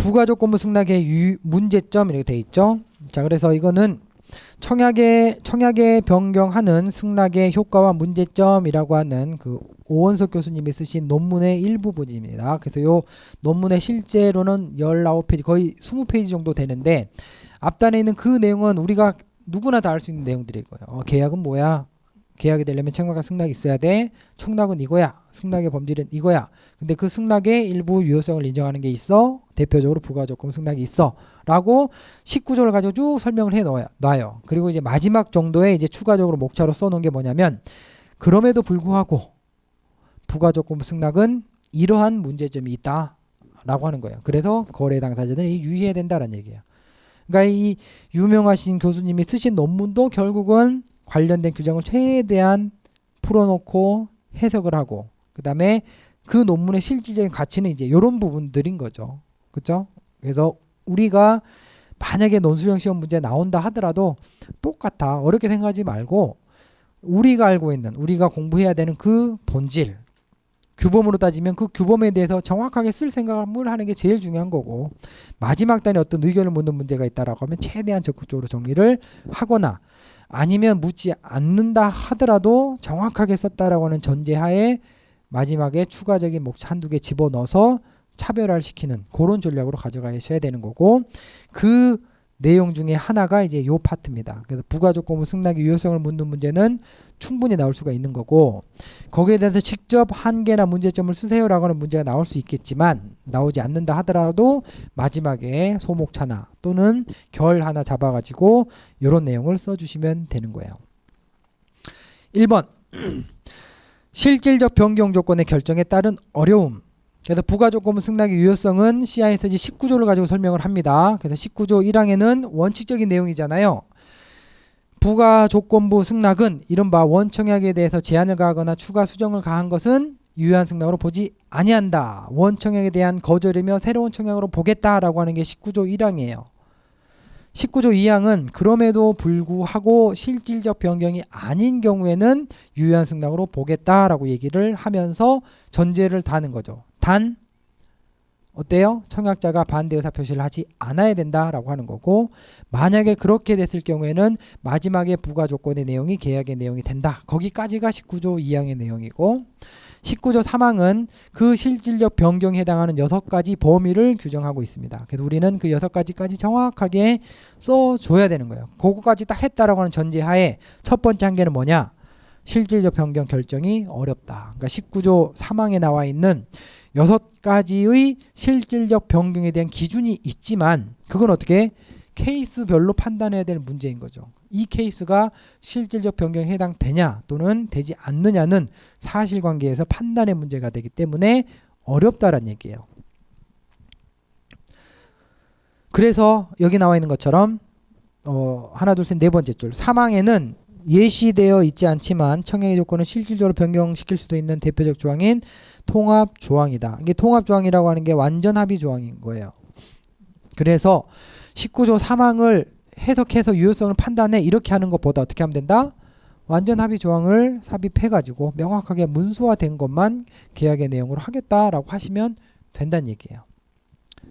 부가조건부 승낙의 문제점 이렇게 돼 있죠. 자, 그래서 이거는 청약에 변경하는 승낙의 효과와 문제점이라고 하는 그 오원석 교수님이 쓰신 논문의 일부분입니다. 그래서 요 논문의 실제로는 19페이지 거의 20페이지 정도 되는데 앞단에 있는 그 내용은 우리가 누구나 다 알 수 있는 내용들일 거예요. 계약은 뭐야? 계약이 되려면 청약과 승낙이 있어야 돼. 청락은 이거야. 승낙의 범질은 이거야. 근데 그 승낙의 일부 유효성을 인정하는 게 있어. 대표적으로 부가조건 승낙이 있어. 라고 19조를 가지고 쭉 설명을 해 놔요. 그리고 이제 마지막 정도에 이제 추가적으로 목차로 써놓은 게 뭐냐면 그럼에도 불구하고 부가조건 승낙은 이러한 문제점이 있다. 라고 하는 거예요. 그래서 거래 당사자들이 유의해야 된다는 얘기예요. 그러니까 이 유명하신 교수님이 쓰신 논문도 결국은 관련된 규정을 최대한 풀어놓고 해석을 하고 그 다음에 그 논문의 실질적인 가치는 이제 이런 부분들인 거죠. 그렇죠? 그래서 우리가 만약에 논술형 시험 문제 나온다 하더라도 똑같아. 어렵게 생각하지 말고 우리가 알고 있는 우리가 공부해야 되는 그 본질 규범으로 따지면 그 규범에 대해서 정확하게 쓸 생각을 하는 게 제일 중요한 거고 마지막 단에 어떤 의견을 묻는 문제가 있다라고 하면 최대한 적극적으로 정리를 하거나 아니면 묻지 않는다 하더라도 정확하게 썼다라고 하는 전제하에 마지막에 추가적인 목차 한두 개 집어넣어서 차별화를 시키는 그런 전략으로 가져가셔야 되는 거고 그 내용 중에 하나가 이제 요 파트입니다. 그래서 부가조건부 승낙의 유효성을 묻는 문제는 충분히 나올 수가 있는 거고 거기에 대해서 직접 한계나 문제점을 쓰세요라고 하는 문제가 나올 수 있겠지만 나오지 않는다 하더라도 마지막에 소목차나 또는 결 하나 잡아가지고 이런 내용을 써주시면 되는 거예요. 1번 실질적 변경 조건의 결정에 따른 어려움. 그래서 부가조건부 승낙의 유효성은 CISG 19조를 가지고 설명을 합니다. 그래서 19조 1항에는 원칙적인 내용이잖아요. 부가조건부 승낙은 이른바 원청약에 대해서 제한을 가하거나 추가 수정을 가한 것은 유효한 승낙으로 보지 아니한다. 원청약에 대한 거절이며 새로운 청약으로 보겠다라고 하는 게 19조 1항이에요. 19조 2항은 그럼에도 불구하고 실질적 변경이 아닌 경우에는 유효한 승낙으로 보겠다라고 얘기를 하면서 전제를 다는 거죠. 단 어때요? 청약자가 반대 의사 표시를 하지 않아야 된다라고 하는 거고 만약에 그렇게 됐을 경우에는 마지막에 부가조건의 내용이 계약의 내용이 된다. 거기까지가 19조 2항의 내용이고 19조 3항은 그 실질적 변경에 해당하는 6가지 범위를 규정하고 있습니다. 그래서 우리는 그 6가지까지 정확하게 써줘야 되는 거예요. 그거까지 딱 했다라고 하는 전제하에 첫 번째 한계는 뭐냐? 실질적 변경 결정이 어렵다. 그러니까 19조 3항에 나와 있는 6가지의 실질적 변경에 대한 기준이 있지만 그건 어떻게 케이스별로 판단해야 될 문제인 거죠. 이 케이스가 실질적 변경에 해당되냐 또는 되지 않느냐는 사실관계에서 판단의 문제가 되기 때문에 어렵다란 얘기예요. 그래서 여기 나와 있는 것처럼 하나 둘 셋 네 번째 줄 3항에는 예시되어 있지 않지만 청약의 조건을 실질적으로 변경시킬 수도 있는 대표적 조항인 통합 조항이다. 이게 통합 조항이라고 하는 게 완전 합의 조항인 거예요. 그래서 19조 3항을 해석해서 유효성을 판단해 이렇게 하는 것보다 어떻게 하면 된다? 완전 합의 조항을 삽입해가지고 명확하게 문서화된 것만 계약의 내용으로 하겠다라고 하시면 된다는 얘기예요.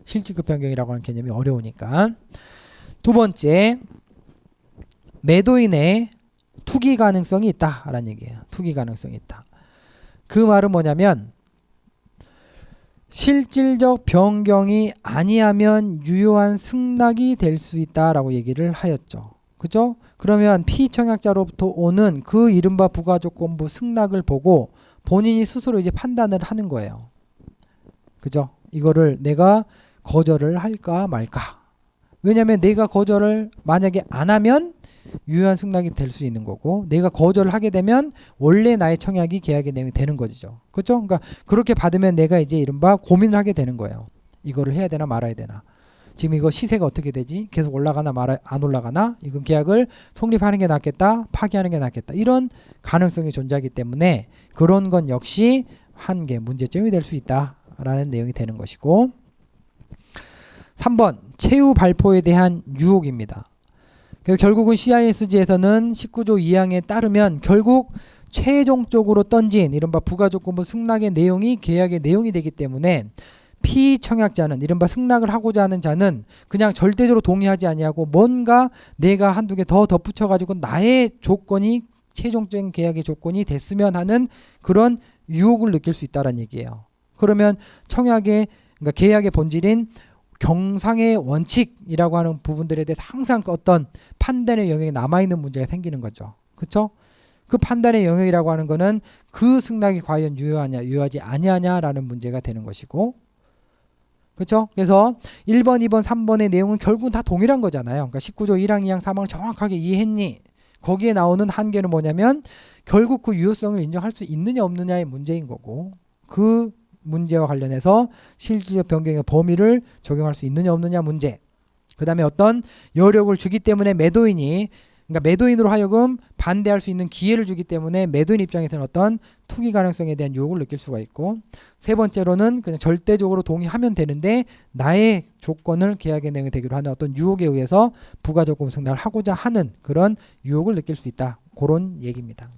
실질적 변경이라고 하는 개념이 어려우니까. 두 번째, 매도인의 투기 가능성이 있다라는 얘기예요. 투기 가능성이 있다. 그 말은 뭐냐면 실질적 변경이 아니하면 유효한 승낙이 될 수 있다라고 얘기를 하였죠. 그죠? 그러면 피청약자로부터 오는 그 이른바 부가조건부 승낙을 보고 본인이 스스로 이제 판단을 하는 거예요. 그죠? 이거를 내가 거절을 할까 말까. 왜냐하면 내가 거절을 만약에 안 하면 유효한 승낙이 될 수 있는 거고 내가 거절을 하게 되면 원래 나의 청약이 계약의 내용이 되는 거죠. 그렇죠? 그러니까 그렇게 받으면 내가 이제 이른바 고민을 하게 되는 거예요. 이거를 해야 되나 말아야 되나. 지금 이거 시세가 어떻게 되지? 계속 올라가나 안 올라가나? 이건 계약을 성립하는 게 낫겠다? 파기하는 게 낫겠다? 이런 가능성이 존재하기 때문에 그런 건 역시 한계, 문제점이 될 수 있다라는 내용이 되는 것이고 3번 최후 발포에 대한 유혹입니다. 그래서 결국은 CISG에서는 19조 2항에 따르면 결국 최종적으로 던진 이른바 부가조건부 승낙의 내용이 계약의 내용이 되기 때문에 피청약자는 이른바 승낙을 하고자 하는 자는 그냥 절대적으로 동의하지 아니하고 뭔가 내가 한두 개 더 덧붙여 가지고 나의 조건이 최종적인 계약의 조건이 됐으면 하는 그런 유혹을 느낄 수 있다는 얘기예요. 그러면 청약의 그러니까 계약의 본질인 경상의 원칙이라고 하는 부분들에 대해서 항상 어떤 판단의 영역에 남아있는 문제가 생기는 거죠. 그렇죠? 그 판단의 영역이라고 하는 거는 그 승낙이 과연 유효하냐 유효하지 아니하냐라는 문제가 되는 것이고, 그렇죠? 그래서 1번, 2번, 3번의 내용은 결국은 다 동일한 거잖아요. 그러니까 19조 1항, 2항, 3항을 정확하게 이해했니? 거기에 나오는 한계는 뭐냐면 결국 그 유효성을 인정할 수 있느냐 없느냐의 문제인 거고, 그 문제와 관련해서 실질적 변경의 범위를 적용할 수 있느냐 없느냐 문제, 그 다음에 어떤 여력을 주기 때문에 매도인이 그러니까 매도인으로 하여금 반대할 수 있는 기회를 주기 때문에 매도인 입장에서는 어떤 투기 가능성에 대한 유혹을 느낄 수가 있고, 세 번째로는 그냥 절대적으로 동의하면 되는데 나의 조건을 계약의 내용에 대기로 하는 어떤 유혹에 의해서 부가적금 승낙을 하고자 하는 그런 유혹을 느낄 수 있다. 그런 얘기입니다.